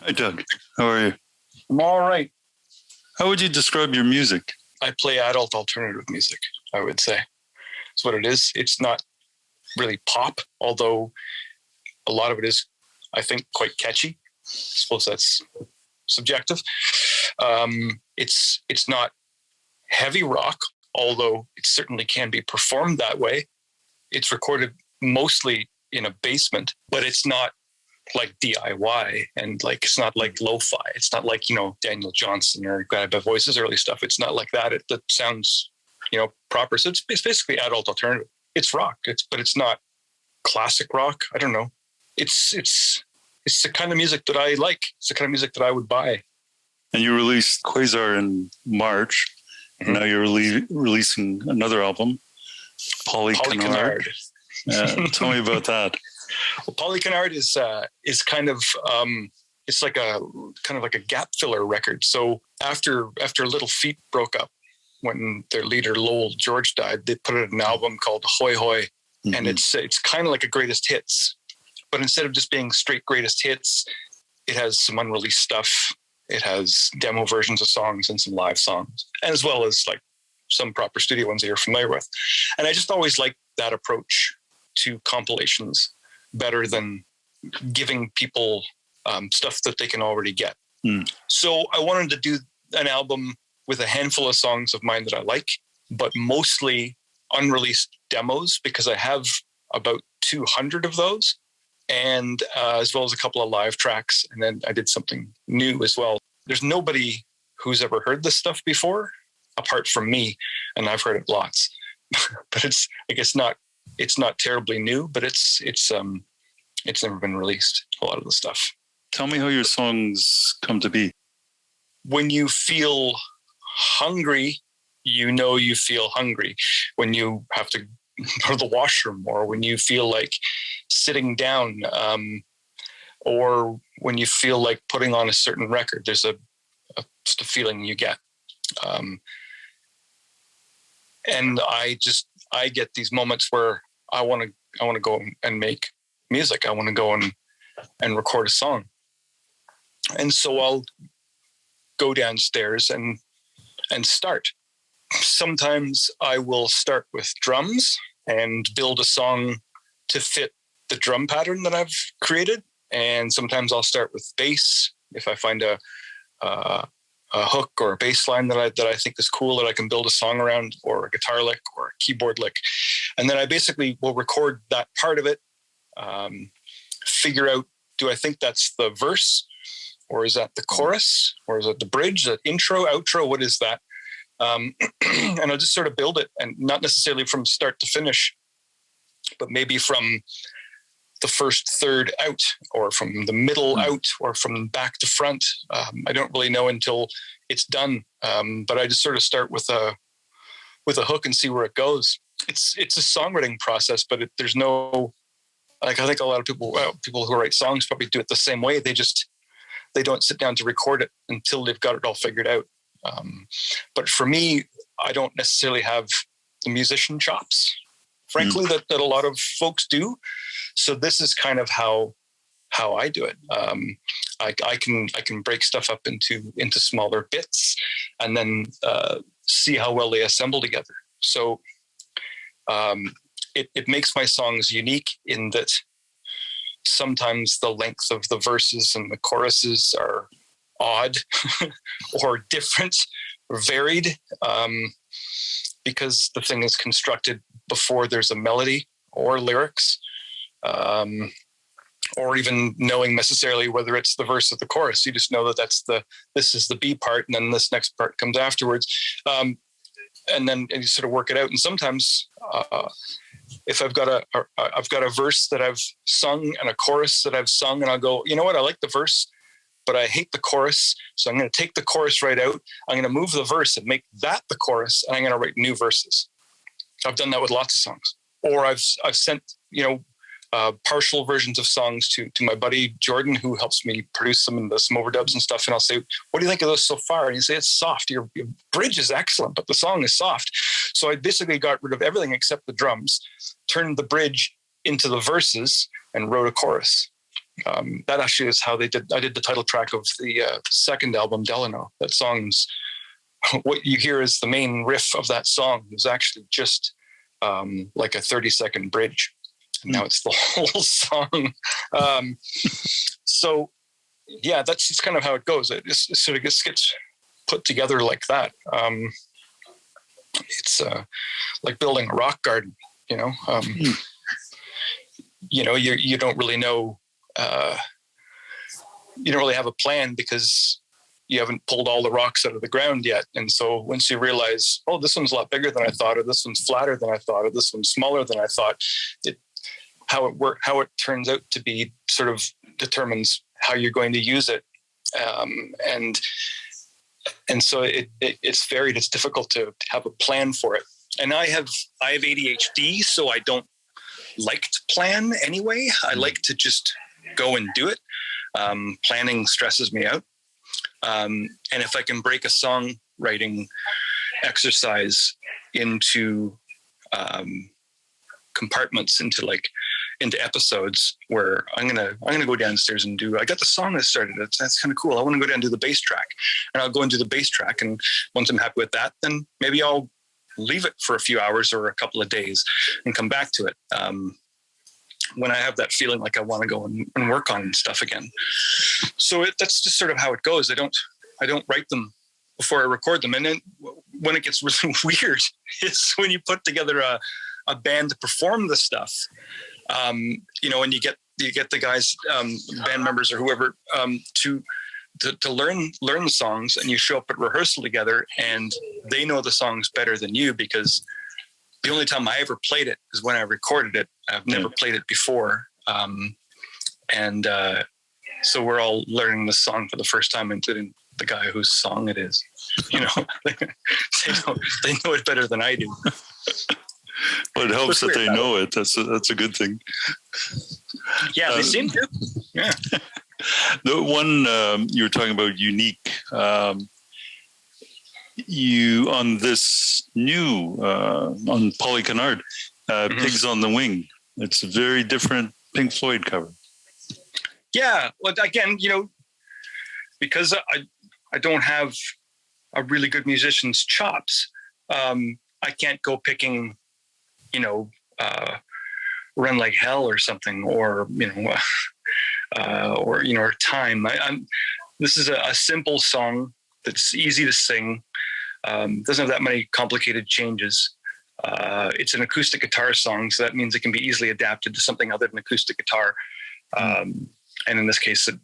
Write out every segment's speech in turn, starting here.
Hi, Doug. How are you? I'm all right. How would you describe your music? I play adult alternative music, I would say. That's what it is. It's not really pop, although a lot of it is, I think, quite catchy. I suppose that's subjective. It's not heavy rock, although it certainly can be performed that way. It's recorded mostly in a basement, but it's not like DIY, and like it's not like lo-fi. It's not like, Daniel Johnston or Grab by Voices early stuff. It's not like that. It sounds, proper. So it's basically adult alternative. It's rock. But it's not classic rock. I don't know. It's the kind of music that I like. It's the kind of music that I would buy. And you released Quasar in March. Mm-hmm. And now you're releasing another album, Polycanard. Tell me about that. Well, Polycanard is kind of it's like a gap filler record. So after Little Feat broke up, when their leader Lowell George died, they put out an album called Hoy Hoy, mm-hmm. and it's kind of like a greatest hits, but instead of just being straight greatest hits, it has some unreleased stuff. It has demo versions of songs and some live songs, and as well as like some proper studio ones that you're familiar with. And I just always liked that approach to compilations better than giving people stuff that they can already get. So I wanted to do an album with a handful of songs of mine that I like, but mostly unreleased demos, because I have about 200 of those, and as well as a couple of live tracks. And then I did something new as well. There's nobody who's ever heard this stuff before, apart from me, and I've heard it lots. But it's not terribly new, but it's never been released, a lot of the stuff. Tell me how your songs come to be. When you feel hungry, you feel hungry. When you have to go to the washroom, or when you feel like sitting down, or when you feel like putting on a certain record, there's just a feeling you get. And I get these moments where I want to go and make music. I want to go and record a song. And so I'll go downstairs and start. Sometimes I will start with drums and build a song to fit the drum pattern that I've created. And sometimes I'll start with bass if I find a hook or a bass line that I think is cool, that I can build a song around, or a guitar lick or a keyboard lick. And then I basically will record that part of it, figure out, do I think that's the verse, or is that the chorus, or is it the bridge, the intro, outro? What is that? And I'll just sort of build it, and not necessarily from start to finish, but maybe from the first third out, or from the middle out, or from back to front. I don't really know until it's done. But I just sort of start with a hook and see where it goes. It's a songwriting process, but there's no, like, I think a lot of people who write songs probably do it the same way. They don't sit down to record it until they've got it all figured out. But for me, I don't necessarily have the musician chops, frankly, that a lot of folks do. So this is kind of how I do it. I can break stuff up into smaller bits, and then see how well they assemble together. So it makes my songs unique in that sometimes the length of the verses and the choruses are odd or different or varied, because the thing is constructed before there's a melody or lyrics, or even knowing necessarily whether it's the verse or the chorus. You just know that this is the B part, and then this next part comes afterwards. And then you sort of work it out. And sometimes if I've got a verse that I've sung and a chorus that I've sung, and I'll go, you know what, I like the verse, but I hate the chorus. So I'm going to take the chorus right out. I'm going to move the verse and make that the chorus, and I'm going to write new verses. I've done that with lots of songs. Or I've sent, partial versions of songs to my buddy Jordan, who helps me produce some overdubs and stuff. And I'll say, what do you think of those so far? And he'd say, it's soft. Your bridge is excellent, but the song is soft. So I basically got rid of everything except the drums, turned the bridge into the verses, and wrote a chorus. That actually is how I did the title track of the second album, Delano. That song's, what you hear is the main riff of that song was actually just like a 30-second bridge. And now it's the whole song. So yeah, that's just kind of how it goes. It sort of gets put together like that. It's like building a rock garden, you know. You know, you don't really know. You don't really have a plan because you haven't pulled all the rocks out of the ground yet. And so once you realize, oh, this one's a lot bigger than I thought, or this one's flatter than I thought, or this one's smaller than I thought, how it turns out to be sort of determines how you're going to use it. And so it's varied. It's difficult to have a plan for it. And I have ADHD, so I don't like to plan anyway. I like to just go and do it. Planning stresses me out. And if I can break a songwriting exercise into compartments, into episodes where I'm gonna go downstairs and I got the song that started. That's kind of cool. I want to go down and do the bass track, and I'll go and do the bass track. And once I'm happy with that, then maybe I'll leave it for a few hours or a couple of days and come back to it. When I have that feeling like I want to go and work on stuff again. So that's just sort of how it goes. I don't write them before I record them. And then when it gets really weird is when you put together a band to perform the stuff. You know, and you get the guys, band members or whoever, to learn the songs, and you show up at rehearsal together, and they know the songs better than you, because the only time I ever played it is when I recorded it. I've never played it before. So we're all learning the song for the first time, including the guy whose song it is. You know, they know it better than I do. But it helps that they know it. That's a good thing. Yeah, they seem to. Yeah. The one you were talking about, unique. You on this new on Polycanard, Pigs on the Wing. It's a very different Pink Floyd cover. Yeah, well, again, you know, because I don't have a really good musician's chops, I can't go picking, you know, Run Like Hell or something, or or Time. This is a simple song that's easy to sing. Doesn't have that many complicated changes. It's an acoustic guitar song, so that means it can be easily adapted to something other than acoustic guitar. And in this case, it's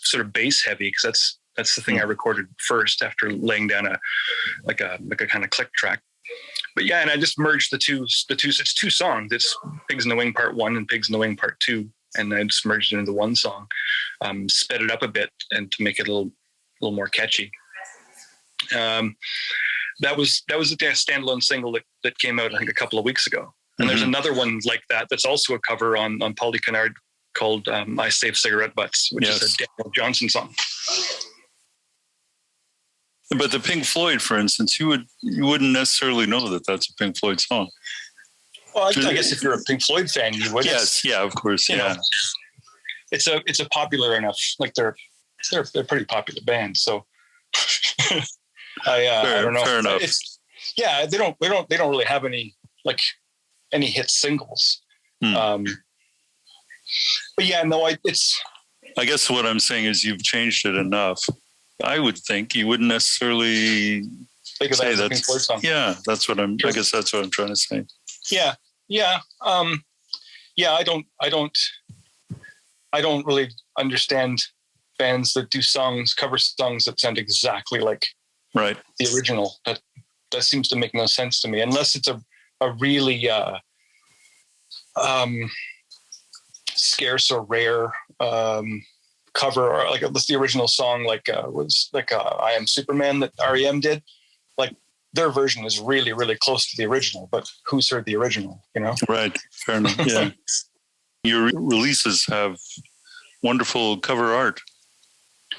sort of bass heavy, because that's the thing I recorded first after laying down a kind of click track. But yeah, and I just merged the two. It's two songs. It's Pigs in the Wing Part 1 and Pigs in the Wing Part 2, and I just merged it into one song, sped it up a bit, and to make it a little more catchy. That was a standalone single that came out, I think, a couple of weeks ago. And there's another one like that that's also a cover on Polycanard called I Save Cigarette Butts, which is a Daniel Johnson song. But the Pink Floyd, for instance, you wouldn't necessarily know that that's a Pink Floyd song. Well, I guess if you're a Pink Floyd fan, you would. Yes, yeah, of course, yeah. You know, it's a popular enough, like they're a pretty popular band, so I don't know. Fair enough. They don't really have any hit singles. But yeah, no, I guess what I'm saying is you've changed it enough. I would think you wouldn't necessarily say that's Pink Floyd song. Yeah, that's what I guess that's what I'm trying to say. Yeah. I don't really understand bands that do cover songs that sound exactly like the original. That seems to make no sense to me, unless it's a really scarce or rare cover, or like the original song, was I Am Superman that REM did. Like, their version is really, really close to the original, but who's heard the original, you know? Right. Fair enough. Yeah. Your releases have wonderful cover art.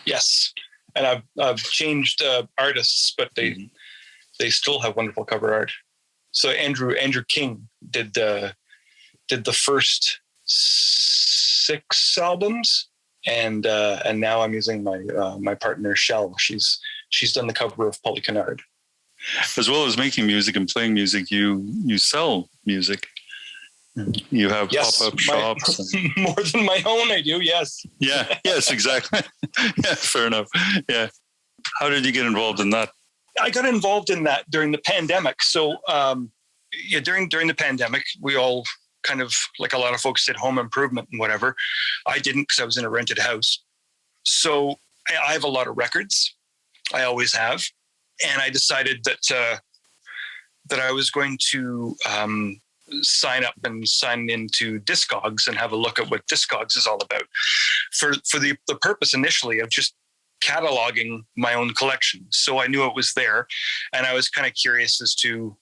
Yes. And I've changed artists, but they still have wonderful cover art. So Andrew King did the first 6 albums, and now I'm using my partner Chelle. She's done the cover of Polycanard. As well as making music and playing music, you sell music. You have pop-up shops. More than my own, I do, yes. Yeah, yes, exactly. Yeah, fair enough. Yeah. How did you get involved in that? I got involved in that during the pandemic. So during the pandemic, we all kind of, like a lot of folks, did home improvement and whatever. I didn't, because I was in a rented house. So I have a lot of records. I always have. And I decided that I was going to sign up and sign into Discogs and have a look at what Discogs is all about, for the purpose initially of just cataloging my own collection. So I knew it was there, and I was kind of curious as to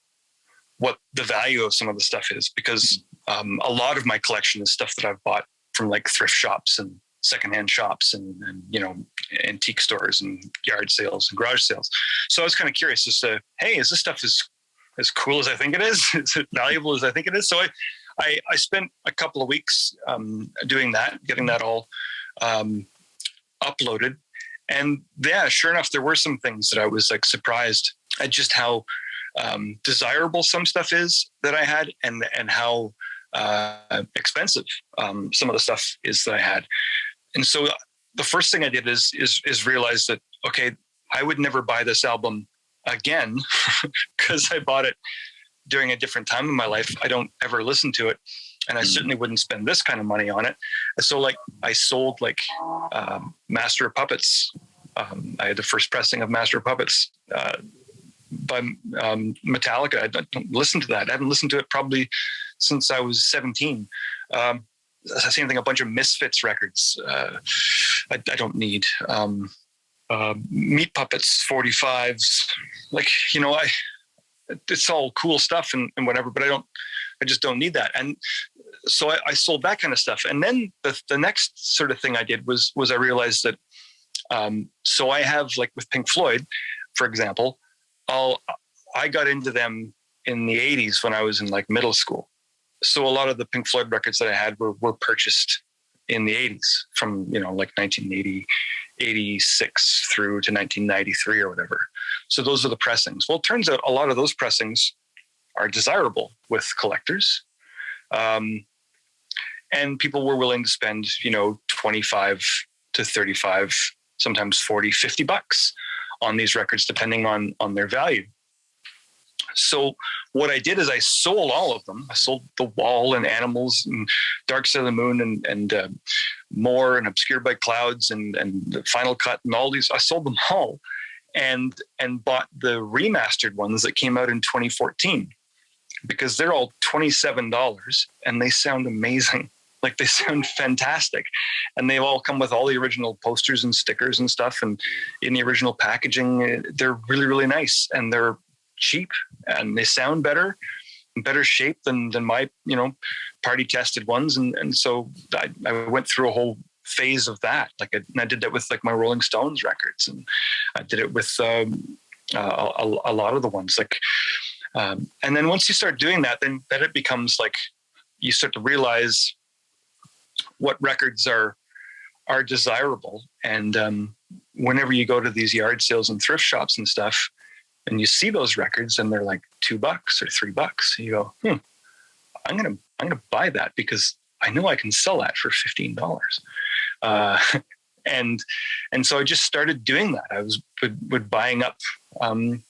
what the value of some of the stuff is, because a lot of my collection is stuff that I've bought from like thrift shops and secondhand shops and antique stores and yard sales and garage sales. So I was kind of curious as to, hey, is this stuff as cool as I think it is? Is it valuable as I think it is? So I spent a couple of weeks doing that, getting that all uploaded. And yeah, sure enough, there were some things that I was like surprised at just how desirable some stuff is that I had, and how expensive some of the stuff is that I had. And so the first thing I did is realize that, okay, I would never buy this album again because I bought it during a different time in my life. I don't ever listen to it, and I certainly wouldn't spend this kind of money on it. So like I sold like Master of Puppets. I had the first pressing of Master of Puppets by Metallica. I don't listen to that. I haven't listened to it probably since I was 17. Same thing, a bunch of Misfits records. I don't need Meat Puppets 45s. Like, it's all cool stuff and whatever, but I just don't need that. And so I sold that kind of stuff. And then the next sort of thing I did was I realized that, so I have, like with Pink Floyd, for example, I got into them in the 80s when I was in like middle school. So a lot of the Pink Floyd records that I had were purchased in the 80s from, like 1980, 86 through to 1993 or whatever. So those are the pressings. Well, it turns out a lot of those pressings are desirable with collectors. And people were willing to spend, 25 to 35, sometimes 40, 50 bucks on these records, depending on their value. So what I did is I sold all of them. I sold The Wall and Animals and Dark Side of the Moon and More and Obscured by Clouds and the Final Cut and all these. I sold them all and bought the remastered ones that came out in 2014, because they're all $27 and they sound amazing. Like, they sound fantastic. And they all come with all the original posters and stickers and stuff. And in the original packaging, they're really, really nice. And they're cheap and they sound better, in better shape than my, party tested ones. And so I went through a whole phase of that. Like I did that with like my Rolling Stones records, and I did it with a lot of the ones like, and then once you start doing that, then it becomes like, you start to realize what records are desirable. And whenever you go to these yard sales and thrift shops and stuff, and you see those records and they're like $2 or $3, you go, I'm gonna buy that because I know I can sell that for $15. And so I just started doing that. I was would buying up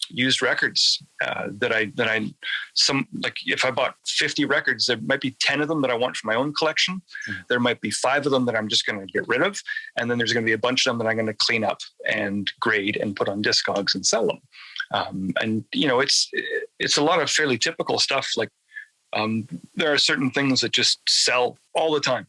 used records that I like if I bought 50 records, there might be 10 of them that I want for my own collection. There might be 5 of them that I'm just going to get rid of, and then there's going to be a bunch of them that I'm going to clean up and grade and put on Discogs and sell them. And it's a lot of fairly typical stuff. Like there are certain things that just sell all the time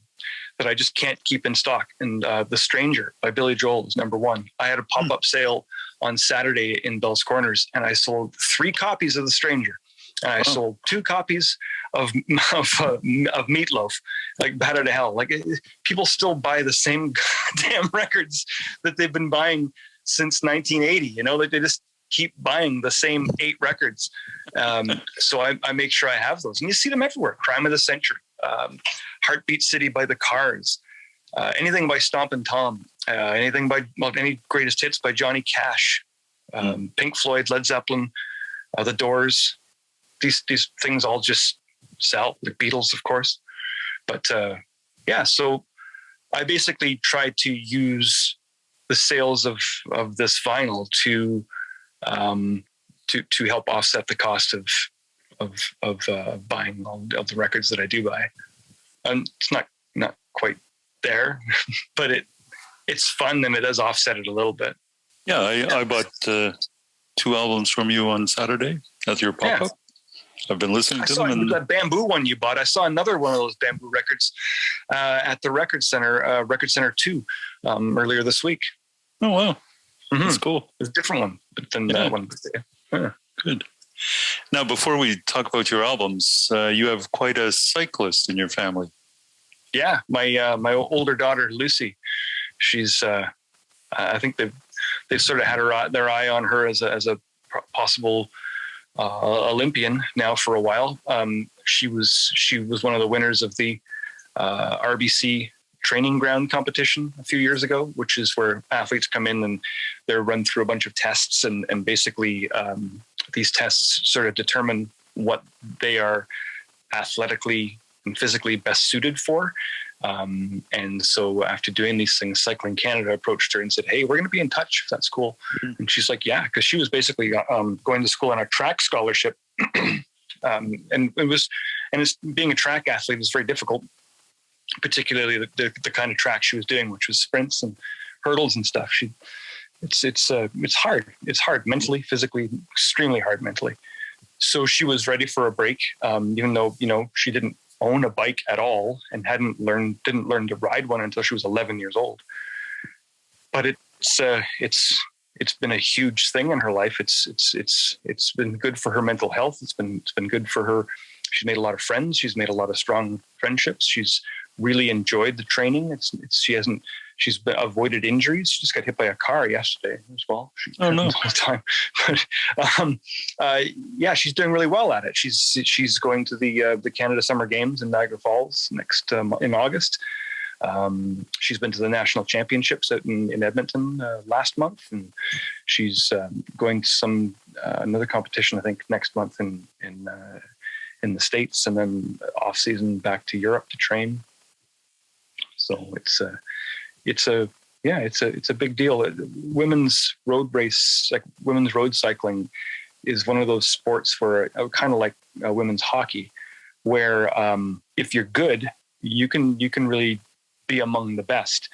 that I just can't keep in stock. And The Stranger by Billy Joel is number 1. I had a pop-up sale on Saturday in Bell's Corners, and I sold 3 copies of The Stranger. And I sold 2 copies of Meatloaf, like Bat Out of Hell. Like people still buy the same damn records that they've been buying since 1980. Like they just keep buying the same 8 records. So I make sure I have those, and you see them everywhere. Crime of the Century, Heartbeat City by the Cars, anything by Stompin' Tom, anything by any greatest hits by Johnny Cash, Pink Floyd, Led Zeppelin, The Doors. These things all just sell, the Beatles, of course. But so I basically tried to use the sales of this vinyl to help offset the cost of buying all of the records that I do buy. And it's not quite there, but it's fun and it does offset it a little bit. Yeah, I bought 2 albums from you on Saturday at your pop-up. I've been listening to them. And that Bamboo one you bought. I saw another one of those Bamboo records at the Record Center, Record Center 2, earlier this week. Oh, wow. That's cool. It's a different one than that one. Yeah. Good. Now, before we talk about your albums, you have quite a cyclist in your family. Yeah, my older daughter, Lucy, she's, I think they've sort of had their eye on her as a possible Olympian now for a while. She was one of the winners of the RBC training ground competition a few years ago, which is where athletes come in and they're run through a bunch of tests and basically these tests sort of determine what they are athletically and physically best suited for. And so after doing these things, Cycling Canada approached her and said, "Hey, we're going to be in touch if that's cool." And she's like, "Yeah," because she was basically going to school on a track scholarship. And it's being a track athlete is very difficult, particularly the kind of track she was doing, which was sprints and hurdles and stuff. It's hard. It's hard mentally, physically, extremely hard mentally. So she was ready for a break, even though, she didn't own a bike at all and didn't learn to ride one until she was 11 years old. But it's been a huge thing in her life. It's been good for her mental health. It's been good for her. She's made a lot of friends. She's made a lot of strong friendships. She's really enjoyed the training. She's avoided injuries. She just got hit by a car yesterday as well. Oh no! All the time. But she's doing really well at it. She's going to the Canada Summer Games in Niagara Falls next in August. She's been to the national championships in Edmonton last month, and she's going to another competition I think next month in the States, and then off season back to Europe to train. So it's a big deal. Women's road race, like women's road cycling, is one of those sports where kind of like women's hockey, where if you're good, you can really be among the best,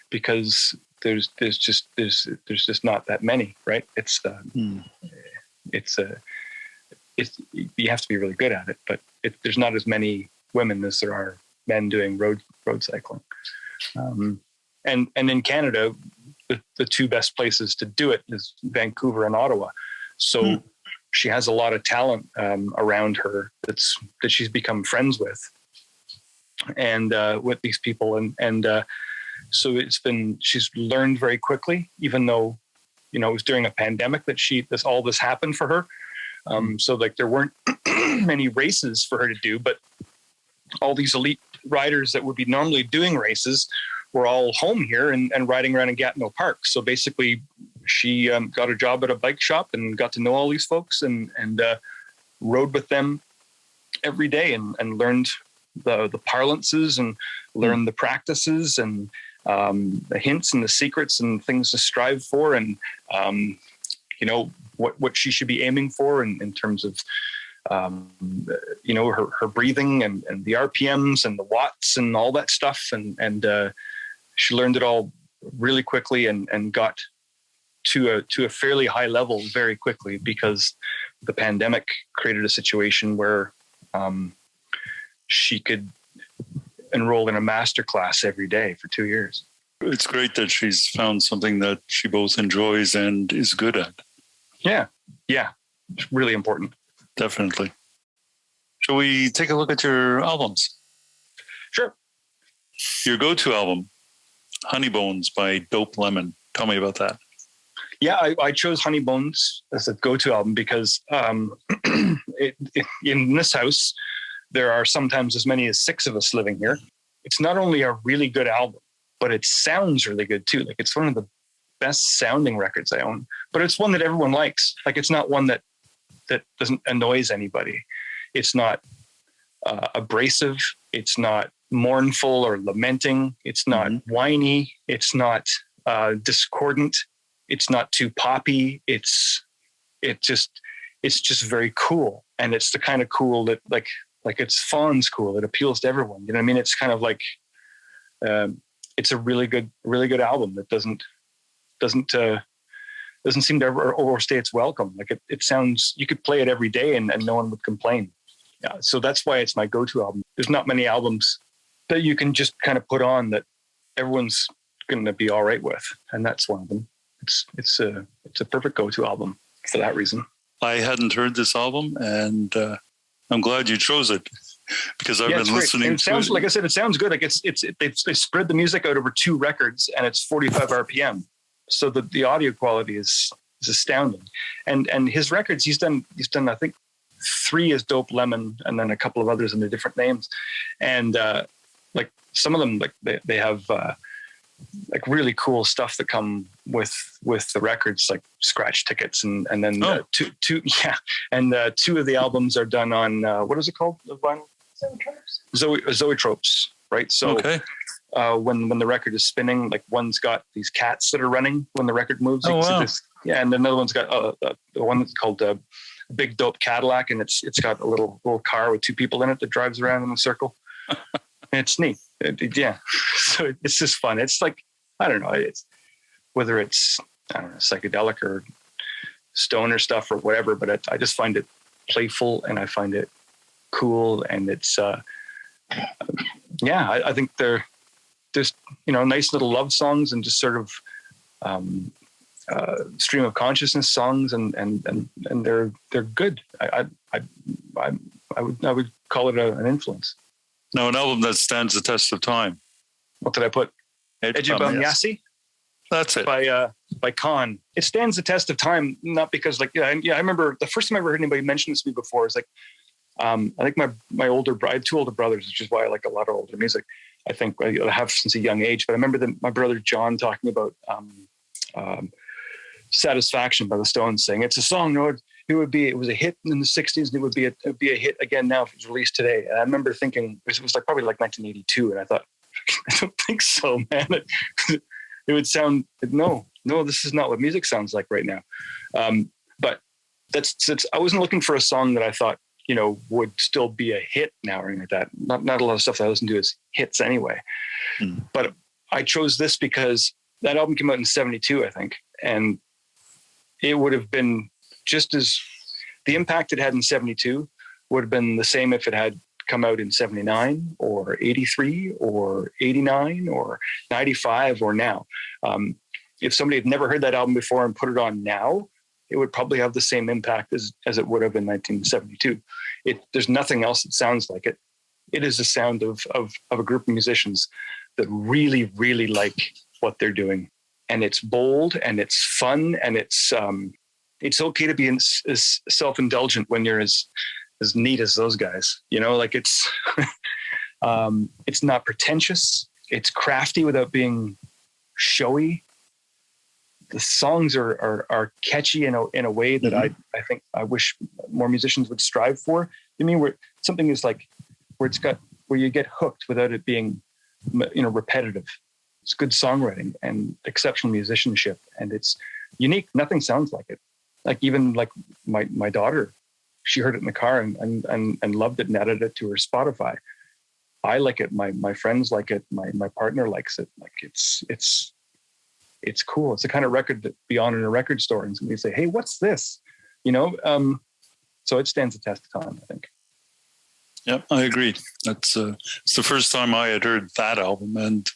because there's just not that many, right? You have to be really good at it, but there's not as many women as there are men doing road cycling. And in Canada, the two best places to do it is Vancouver and Ottawa. So she has a lot of talent around her that she's become friends with, and with these people, and so she's learned very quickly, even though it was during a pandemic that all this happened for her. So like there weren't many races for her to do, but all these elite riders that would be normally doing races were all home here and riding around in Gatineau Park. So basically she got a job at a bike shop and got to know all these folks and rode with them every day and learned the parlances and learned the practices and the hints and the secrets and things to strive for, and what she should be aiming for in terms of her breathing and the RPMs and the watts and all that stuff, and she learned it all really quickly and got to a fairly high level very quickly, because the pandemic created a situation where she could enroll in a master class every day for 2 years. It's great that she's found something that she both enjoys and is good at. Yeah, it's really important. Definitely. Shall we take a look at your albums? Sure. Your go-to album, Honey Bones by Dope Lemon. Tell me about that. Yeah, I chose Honey Bones as a go-to album because in this house, there are sometimes as many as 6 of us living here. it's not only a really good album, but it sounds really good too. Like it's one of the best sounding records I own, but it's one that everyone likes. Like it's not one that doesn't annoys anybody. It's not abrasive. It's not mournful or lamenting. It's not whiny. It's not discordant. It's not too poppy. It's just very cool. And it's the kind of cool that like it's Fawn's cool. It appeals to everyone. You know what I mean? It's kind of like, it's a really good album that doesn't seem to ever overstay its welcome. Like it sounds, you could play it every day and no one would complain. Yeah. So that's why it's my go-to album. There's not many albums that you can just kind of put on that everyone's going to be all right with. And that's one of them. It's a perfect go-to album for that reason. I hadn't heard this album, and I'm glad you chose it because I've been listening. It sounds, like I said, it sounds good. Like they spread the music out over 2 records, and it's 45 RPM. So the audio quality is astounding. And his records, he's done I think 3 as Dope Lemon, and then a couple of others under different names. And like some of them, like they have like really cool stuff that come with the records, like scratch tickets, and then two of the albums are done on what is it called? The vinyl? Zoetropes, right? So when the record is spinning, like one's got these cats that are running when the record moves. Oh, wow. And another one's got the one that's called Big Dope Cadillac, and it's got a little car with 2 people in it that drives around in a circle. It's neat. Yeah. So it's just fun. It's like, I don't know, it's whether it's, I don't know, psychedelic or stoner stuff or whatever, but I just find it playful and I find it cool. And it's, I think they're just, nice little love songs and just sort of stream of consciousness songs, and they're good. I would call it an influence. Now, an album that stands the test of time. What did I put? Ejibam Yassi? That's it. By Khan. It stands the test of time, not because I remember the first time I ever heard anybody mention this to me before is like, I think I have 2 older brothers, which is why I like a lot of older music. I think I have since a young age, but I remember my brother John talking about Satisfaction by the Stones, saying it's a song, it was a hit in the 60s, and it would be a hit again now if it was released today. And I remember thinking, it was probably like 1982, and I thought, I don't think so, man. It would sound, no, this is not what music sounds like right now. But I wasn't looking for a song that I thought, would still be a hit now or anything like that. Not a lot of stuff that I listen to is hits anyway. But I chose this because that album came out in 72, I think. And it would have been just as the impact it had in 72 would have been the same if it had come out in 79 or 83 or 89 or 95 or now. If somebody had never heard that album before and put it on now, it would probably have the same impact as it would have in 1972. There's nothing else that sounds like it. It is the sound of a group of musicians that really, really like what they're doing. And it's bold and it's fun and it's okay to be as self-indulgent when you're as neat as those guys, like it's not pretentious. It's crafty without being showy. The songs are catchy in a way that I think I wish more musicians would strive for. I mean, where something is like where you get hooked without it being, repetitive. It's good songwriting and exceptional musicianship, and it's unique. Nothing sounds like it. Like even like my daughter, she heard it in the car and loved it and added it to her Spotify. I like it. My friends like it. My partner likes it. Like it's cool. It's the kind of record that be on in a record store and somebody say, "Hey, what's this?" So it stands the test of time, I think. Yeah, I agree. That's it's the first time I had heard that album, and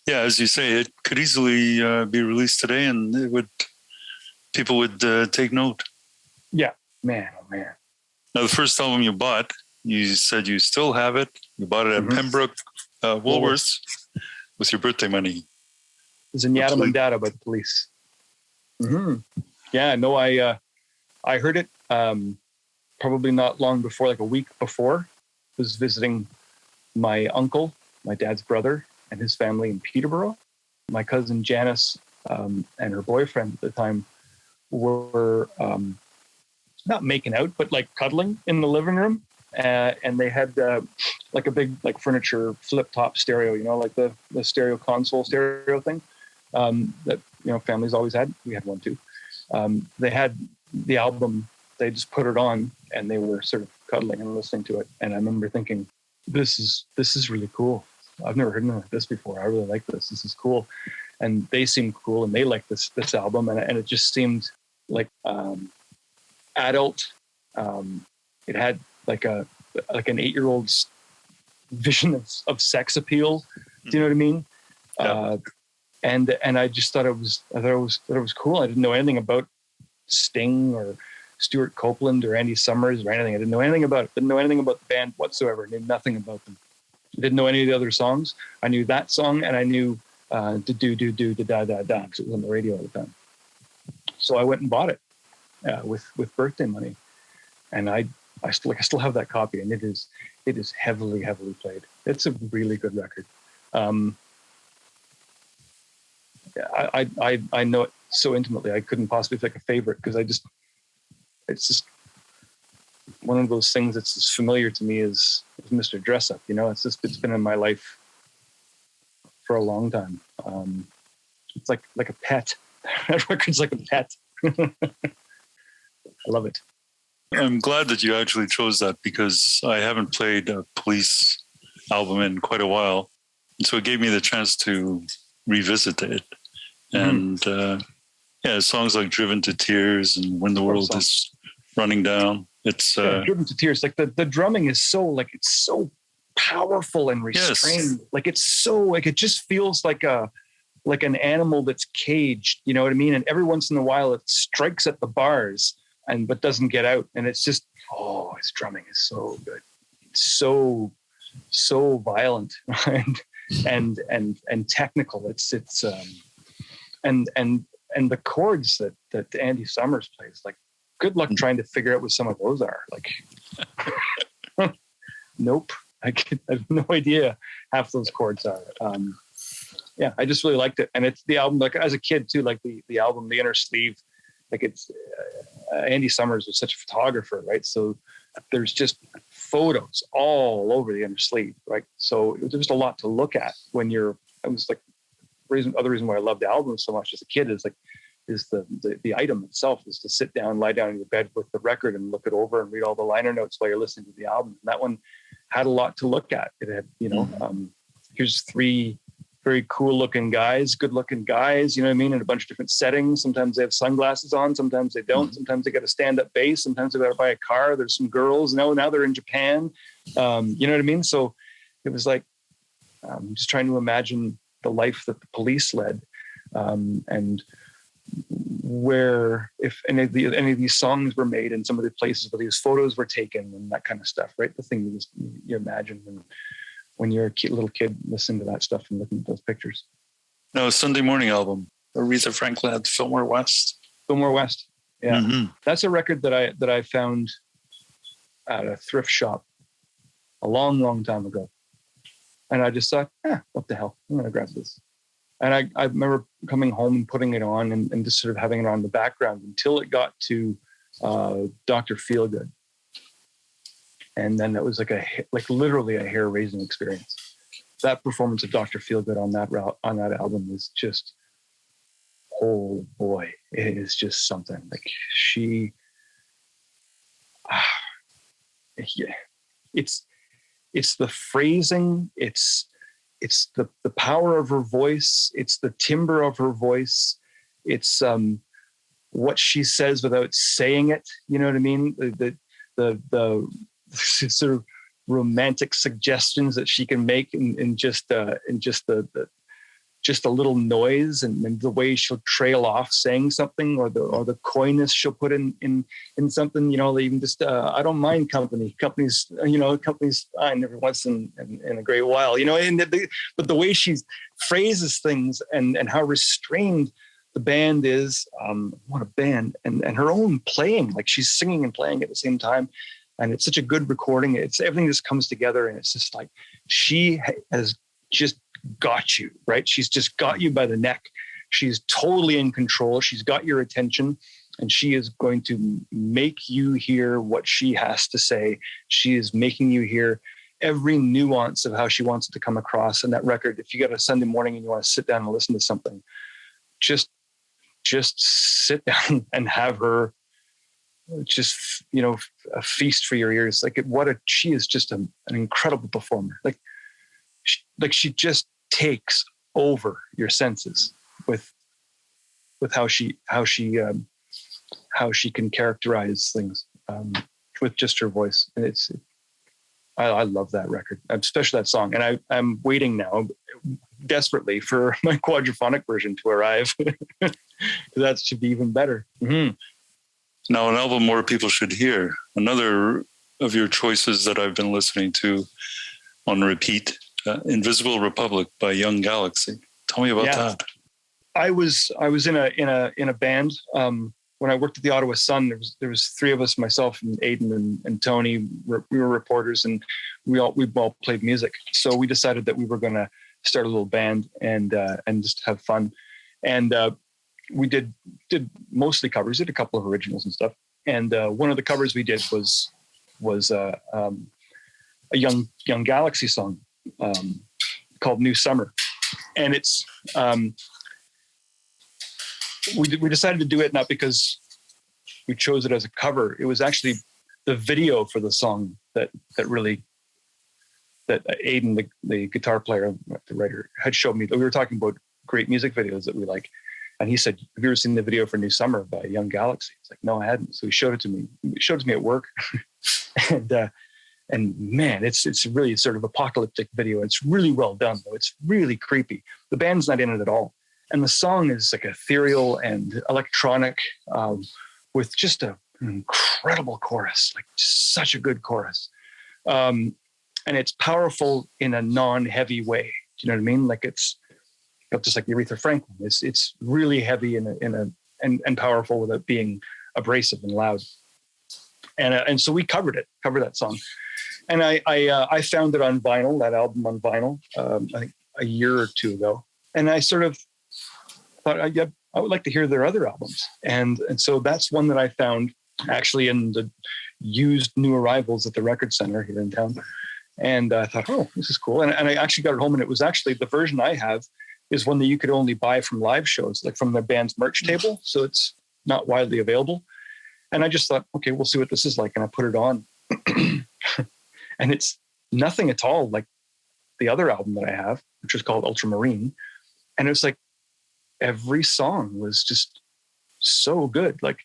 as you say, it could easily be released today, and people would take note. Yeah, man, oh man. Now, the first album you bought, you said you still have it. You bought it at Pembroke Woolworths with your birthday money. It's in Yada Mandata by the Police. Yeah, no, I heard it probably not long before, like a week before. I was visiting my uncle my dad's brother and his family in Peterborough. My cousin Janice and her boyfriend at the time were not making out, but like cuddling in the living room. And they had like a big like furniture flip top stereo, you know, like the stereo console stereo thing that, you know, families always had. We had one too. They had the album, they just put it on and they were sort of cuddling and listening to it. And I remember thinking, this is really cool. I've never heard of this before. I really like this. This is cool. And they seemed cool and they liked this album. And it just seemed like adult. It had like an 8-year-old's vision of sex appeal. Do you know what I mean? Yeah. And I just thought it was cool. I didn't know anything about Sting or Stuart Copeland or Andy Summers or anything. I didn't know anything about it. Didn't know anything about the band whatsoever. I knew nothing about them. Didn't know any of the other songs. I knew that song and I knew da do do do da da da because it was on the radio all the time. So I went and bought it with birthday money, and I still have that copy, and it is heavily played. It's a really good record. I know it so intimately. I couldn't possibly pick a favorite because it's just one of those things that's as familiar to me as Mr. Dress Up. You know, it's been in my life for a long time. It's like a pet. That record's like a pet. I love it. I'm glad that you actually chose that because I haven't played a Police album in quite a while. And so it gave me the chance to revisit it. And songs like Driven to Tears and When the World is Running Down. It's Driven to Tears. Like the drumming is so like it's so powerful and restrained. Yes. Like it's so like it just feels like an animal that's caged. You know what I mean? And every once in a while it strikes at the bars but doesn't get out. And it's just his drumming is so good. It's so violent and technical. It's and the chords that Andy Summers plays, like good luck trying to figure out what some of those are. Like nope. I have no idea half those chords are. I just really liked it. And it's the album, like as a kid too, like the album, The Inner Sleeve, like it's Andy Summers was such a photographer, right? So there's just photos all over the inner sleeve, right? So it was just a lot to look at when it was like other reason why I loved the album so much as a kid is the item itself is to sit down, lie down in your bed with the record and look it over and read all the liner notes while you're listening to the album. And that one had a lot to look at. It had, here's 3 very cool looking guys, good looking guys, you know what I mean? In a bunch of different settings. Sometimes they have sunglasses on, sometimes they don't. Sometimes they got a stand-up bass. Sometimes they got to buy a car. There's some girls. Now they're in Japan. You know what I mean? So it was like, just trying to imagine the life that the Police led. And where if any of these songs were made in some of the places where these photos were taken and that kind of stuff, right? The thing you imagine when you're a little kid listening to that stuff and looking at those pictures. No, Sunday Morning album. Aretha Franklin at Fillmore West. Fillmore West. Yeah. Mm-hmm. That's a record that I found at a thrift shop a long, long time ago. And I just thought, what the hell? I'm going to grab this. And I remember coming home and putting it on and just sort of having it on in the background until it got to Dr. Feelgood. And then it was like literally a hair-raising experience. That performance of Dr. Feelgood on that album is just, oh boy, it is just something. Like it's the phrasing, it's the power of her voice, it's the timbre of her voice, it's what she says without saying it. You know what I mean? The sort of romantic suggestions that she can make in just a little noise, and the way she'll trail off saying something, or the coyness she'll put in something. You know, even just I don't mind companies fine every once in a great while. You know, but the way she phrases things and how restrained the band is, what a band, and her own playing, like she's singing and playing at the same time. And it's such a good recording. It's everything just comes together, and it's just like she has just got you, right? She's just got you by the neck. She's totally in control. She's got your attention, and she is going to make you hear what she has to say. She is making you hear every nuance of how she wants it to come across. And that record, if you got a Sunday morning and you want to sit down and listen to something, just sit down and have her just, a feast for your ears. Like she is just an incredible performer. Like she just takes over your senses with how she can characterize things with just her voice. And I love that record, especially that song. And I'm waiting now desperately for my quadraphonic version to arrive. That should be even better. Mm-hmm. Now, an album more people should hear. Another of your choices that I've been listening to on repeat, Invisible Republic by Young Galaxy. Tell me about that. I was in a band when I worked at the Ottawa Sun. There was three of us, myself and Aidan and Tony. We were reporters, and we all played music. So we decided that we were going to start a little band and just have fun. And we did mostly covers, did a couple of originals and stuff. And one of the covers we did was a Young Galaxy song called New Summer. And it's we decided to do it not because we chose it as a cover. It was actually the video for the song that Aidan, the guitar player, the writer, had showed me. We were talking about great music videos that we like. And he said, "Have you ever seen the video for New Summer by Young Galaxy?" It's like, "No, I hadn't." So he showed it to me. He showed it to me at work. And man, it's really sort of apocalyptic video. It's really well done, though. It's really creepy. The band's not in it at all. And the song is like ethereal and electronic with just an incredible chorus, like such a good chorus. And it's powerful in a non-heavy way. Do you know what I mean? Like it's just like Aretha Franklin. It's really heavy and powerful without being abrasive and loud. And so we covered that song. And I found it on vinyl, that album on vinyl, I think a year or two ago. And I sort of thought I would like to hear their other albums. And so that's one that I found actually in the used new arrivals at the Record Center here in town. And I thought, oh, this is cool. And I actually got it home, and it was actually the version I have is one that you could only buy from live shows, like from the band's merch table. So it's not widely available. And I just thought, okay, we'll see what this is like. And I put it on. And it's nothing at all like the other album that I have, which is called Ultramarine. And it was like every song was just so good, like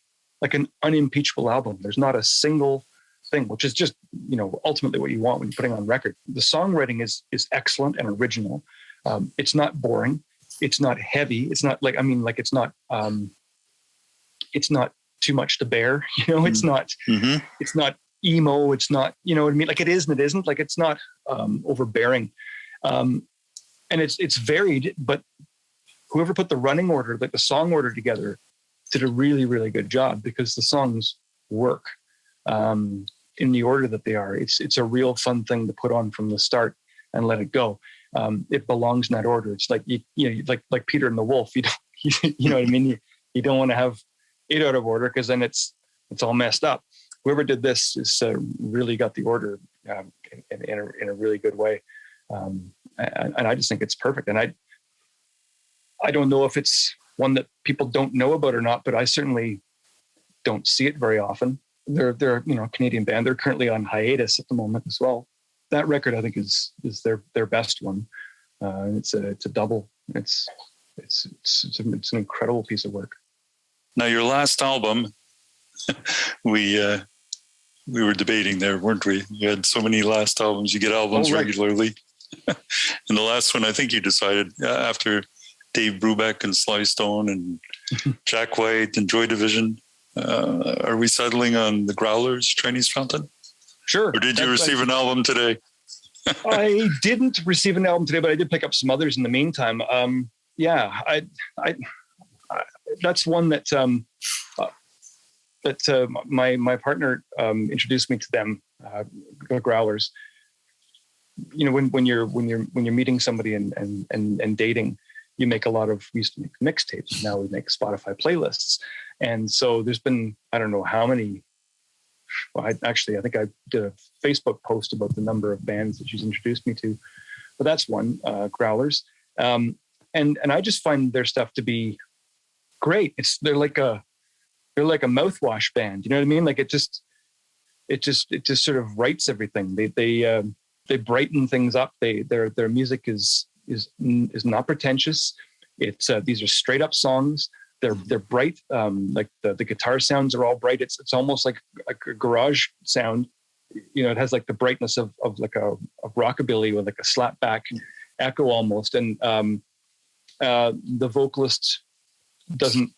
an unimpeachable album. There's not a single thing, which is just, ultimately what you want when you're putting on record. The songwriting is excellent and original. It's not boring. It's not heavy. It's not like, it's not too much to bear. It's not, it's not emo. It's not, you know what I mean? Like it is and it isn't. Like it's not overbearing. And it's varied, but whoever put the running order, like the song order together, did a really, really good job because the songs work in the order that they are. It's a real fun thing to put on from the start and let it go. It belongs in that order. It's like like Peter and the Wolf. You don't, you know what I mean? You don't want to have it out of order because then it's all messed up. Whoever did this is really got the order in a really good way, and I just think it's perfect. And I don't know if it's one that people don't know about or not, but I certainly don't see it very often. They're a Canadian band. They're currently on hiatus at the moment as well. That record I think is their best one. It's a double. It's an incredible piece of work. Now your last album, we were debating there, weren't we? You had so many last albums. You get albums regularly. And the last one, I think you decided after Dave Brubeck and Sly Stone and Jack White and Joy Division, are we settling on the Growlers, Chinese Fountain? Sure. Or did you receive an album today? I didn't receive an album today, but I did pick up some others in the meantime. I that's one that my partner introduced me to them, Growlers. when you're meeting somebody and dating, you make we used to make mixtapes. Now we make Spotify playlists. And so there's been, I don't know how many. Well, I think I did a Facebook post about the number of bands that she's introduced me to, but that's one, Growlers. And I just find their stuff to be great. They're like a mouthwash band. You know what I mean? Like it just sort of writes everything. They brighten things up. Their music is not pretentious. These are straight up songs. They're bright. Like the guitar sounds are all bright. It's almost like a garage sound. It has like the brightness of like a rockabilly with like a slap back echo almost. And the vocalist doesn't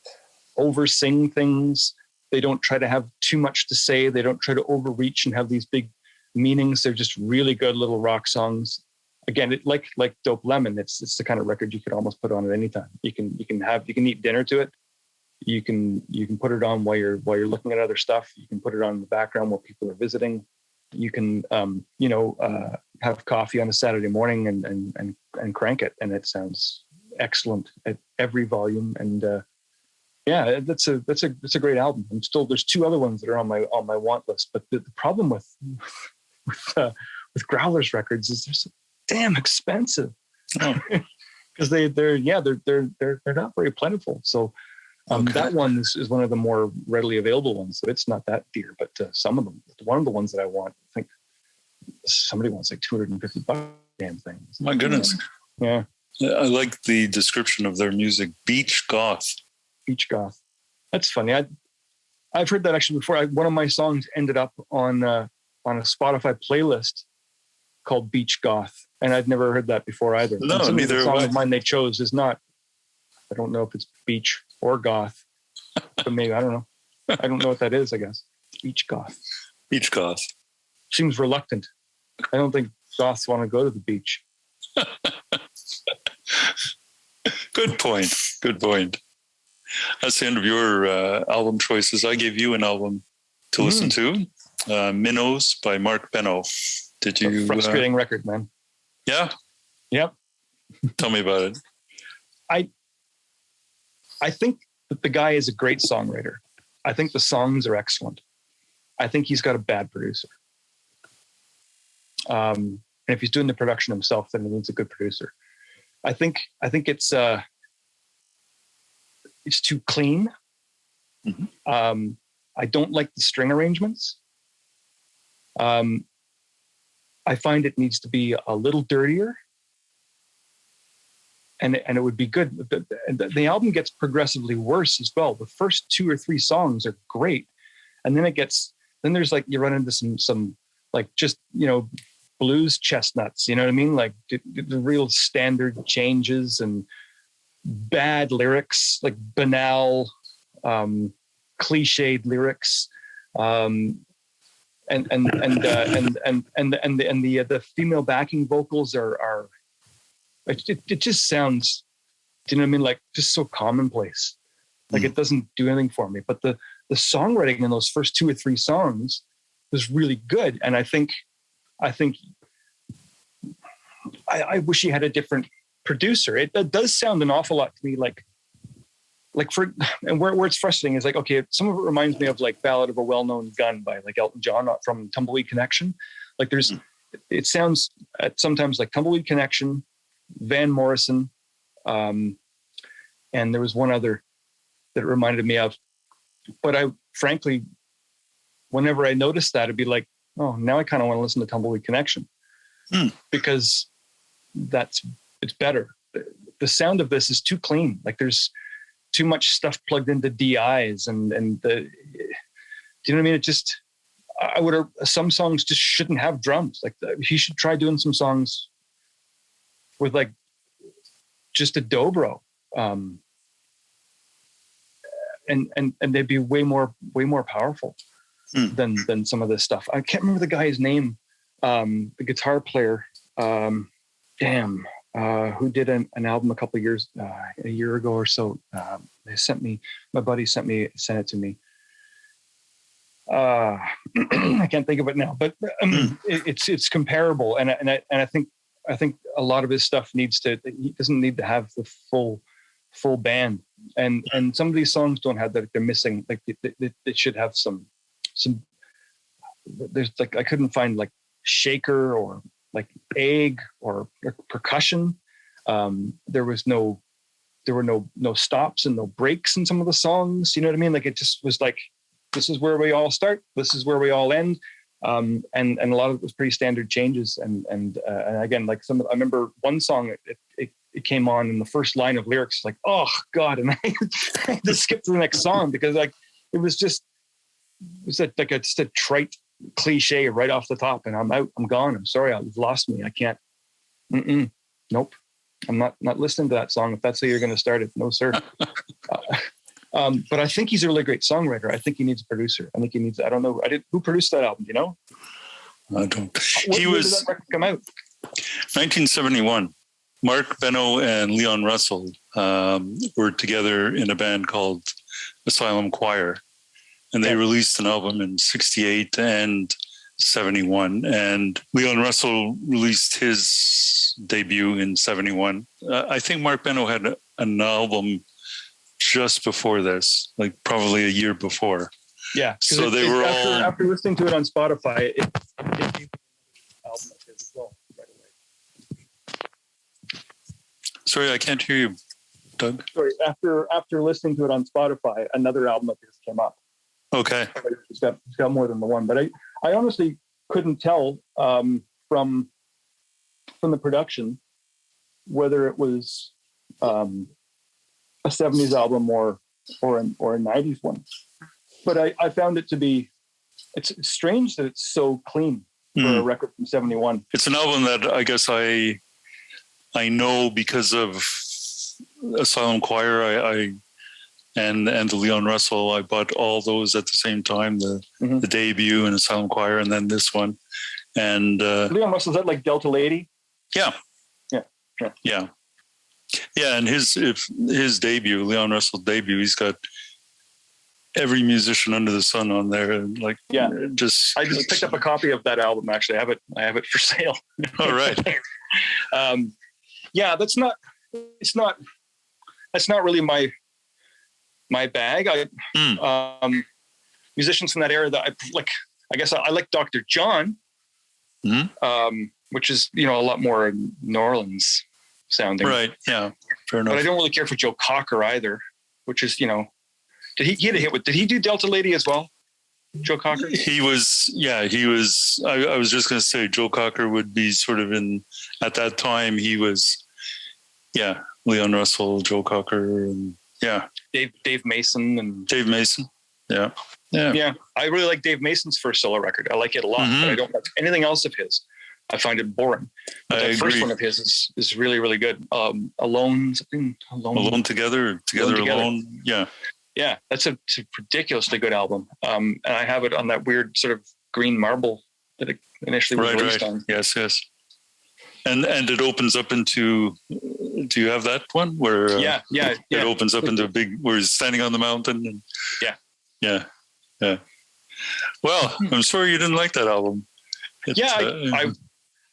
over sing things. They don't try to have too much to say. They don't try to overreach and have these big meanings. They're just really good little rock songs. Again, like Dope Lemon, it's the kind of record you could almost put on at any time. You can eat dinner to it. You can put it on while you're looking at other stuff. You can put it on in the background while people are visiting. You can have coffee on a Saturday morning and crank it, and it sounds excellent at every volume. And that's a great album. There's two other ones that are on my want list, but the problem with Growlers records is they're so damn expensive because they're not very plentiful. So that one is one of the more readily available ones. So it's not that dear, but some of them, one of the ones that I want, I think somebody wants like $250 damn things. My goodness. Yeah. I like the description of their music, beach goth. Beach goth. That's funny. I've heard that actually before. One of my songs ended up on a Spotify playlist called Beach Goth, and I'd never heard that before either. No, neither. The song of mine they chose is not. I don't know if it's beach or goth, but maybe I don't know. I don't know what that is. I guess beach goth. Beach goth seems reluctant. I don't think goths want to go to the beach. Good point. Good point. That's the end of your album choices. I gave you an album to listen to, Minnows by Mark Beno. Did you? A frustrating record, man. Yeah? Yep. Tell me about it. I think that the guy is a great songwriter. I think the songs are excellent. I think he's got a bad producer. And if he's doing the production himself, then he needs a good producer. I think it's too clean. Mm-hmm. I don't like the string arrangements. I find it needs to be a little dirtier, and it would be good. The album gets progressively worse as well. The first 2 or 3 songs are great, and then there's like you run into some like just blues chestnuts. You know what I mean? Like the real standard changes and bad lyrics, like banal, cliched lyrics. And the female backing vocals are it just sounds, do you know what I mean? Like just so commonplace. Like it doesn't do anything for me. But the songwriting in those first 2 or 3 songs was really good. And I think I wish he had a different producer. It does sound an awful lot to me like where it's frustrating is like, okay, some of it reminds me of like Ballad of a Well-Known Gun by like Elton John from Tumbleweed Connection. Like it sounds sometimes like Tumbleweed Connection, Van Morrison, and there was one other that it reminded me of. But I frankly, whenever I noticed that, it'd be like, oh, now I kind of want to listen to Tumbleweed Connection because it's better. The sound of this is too clean. Like there's too much stuff plugged into DIs and do you know what I mean? Some songs just shouldn't have drums. Like he should try doing some songs with like just a dobro, and they'd be way more powerful than some of this stuff. I can't remember the guy's name, the guitar player. Who did an album a couple of years, a year ago or so. My buddy sent it to me. I can't think of it now, but it's comparable, and I think a lot of his stuff he doesn't need to have the full band, and some of these songs don't have that. They're missing, like they should have some. There's like I couldn't find like shaker or like egg or percussion. There were no stops and no breaks in some of the songs. You know what I mean? Like it just was like, this is where we all start. This is where we all end. And a lot of it was pretty standard changes. And again, like I remember one song, it came on in the first line of lyrics, like, oh God. And I had to skip to the next song because like, it was just a trite cliche right off the top, and I'm out, I'm gone. I'm sorry. You've lost me. I can't. Nope. I'm not listening to that song. If that's how you're going to start it, no, sir. But I think he's a really great songwriter. I think he needs a producer. I think he needs, I don't know. Who produced that album? Do you know? I don't. When did that record come out? 1971. Mark, Beno, and Leon Russell were together in a band called Asylum Choir. And they released an album in 68 and 71. And Leon Russell released his debut in 71. I think Mark Beno had an album just before this, like probably a year before. Yeah. So they were all... After listening to it on Spotify, it gave me an album of his as well right away. Sorry, I can't hear you, Doug. Sorry, after listening to it on Spotify, another album of his came up. Okay. It's got more than the one, but I honestly couldn't tell from the production whether it was a 70s album or a 90s one. But I found it to be, it's strange that it's so clean for a record from 71. It's an album that I guess I know because of Asylum Choir. And the Leon Russell, I bought all those at the same time, the debut and Asylum Choir, and then this one. And Leon Russell, is that like Delta Lady? Yeah. And his debut, Leon Russell's debut, he's got every musician under the sun on there, and like I just picked up a copy of that album. Actually, I have it for sale. All right. That's not really my bag. Musicians from that era that I like. I guess I like Dr. John, which is a lot more New Orleans sounding. Right. Yeah. Fair enough. But I don't really care for Joe Cocker either, which is did he get a hit with? Did he do Delta Lady as well? Joe Cocker. He was. I was just going to say Joe Cocker would be sort of at that time. He was. Yeah. Leon Russell, Joe Cocker, and Dave Mason. Yeah. I really like Dave Mason's first solo record. I like it a lot, but I don't like anything else of his. I find it boring. But the first one of his is really, really good. Alone Together. Alone. Yeah, that's a ridiculously good album. And I have it on that weird sort of green marble that it initially was released on. Yes. And it opens up into. Do you have that one where? It opens up into a big. Where he's standing on the mountain. And, yeah. Well, I'm sorry you didn't like that album.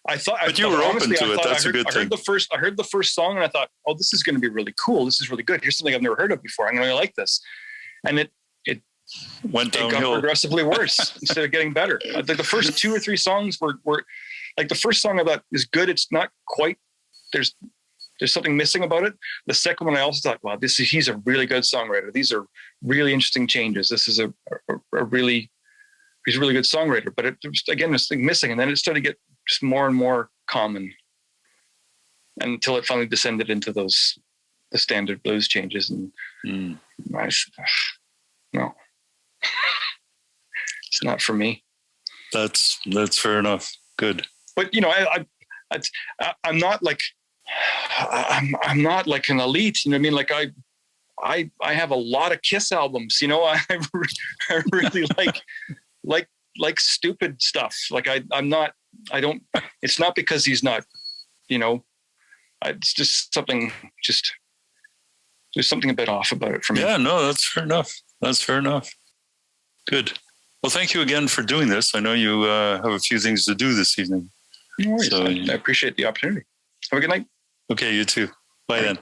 I thought, but you were open to it. That's a good thing. I heard the first song and I thought, oh, this is going to be really cool. This is really good. Here's something I've never heard of before. I'm going to like this. And it went downhill. It got progressively worse instead of getting better. The first 2 or 3 songs were like the first song I thought is good. It's not quite, there's something missing about it. The second one, I also thought, wow, he's a really good songwriter. These are really interesting changes. This is he's a really good songwriter, but there's thing missing. And then it started to get just more and more common until it finally descended into the standard blues changes. And no, it's not for me. That's fair enough. Good. But I'm not like, I'm not like an elite, you know what I mean? Like I have a lot of Kiss albums, I really like stupid stuff. Like it's not because he's not, it's just there's something a bit off about it for me. Yeah, no, that's fair enough. Good. Well, thank you again for doing this. I know you have a few things to do this evening. No worries. I appreciate the opportunity. Have a good night. Okay, you too. Bye then.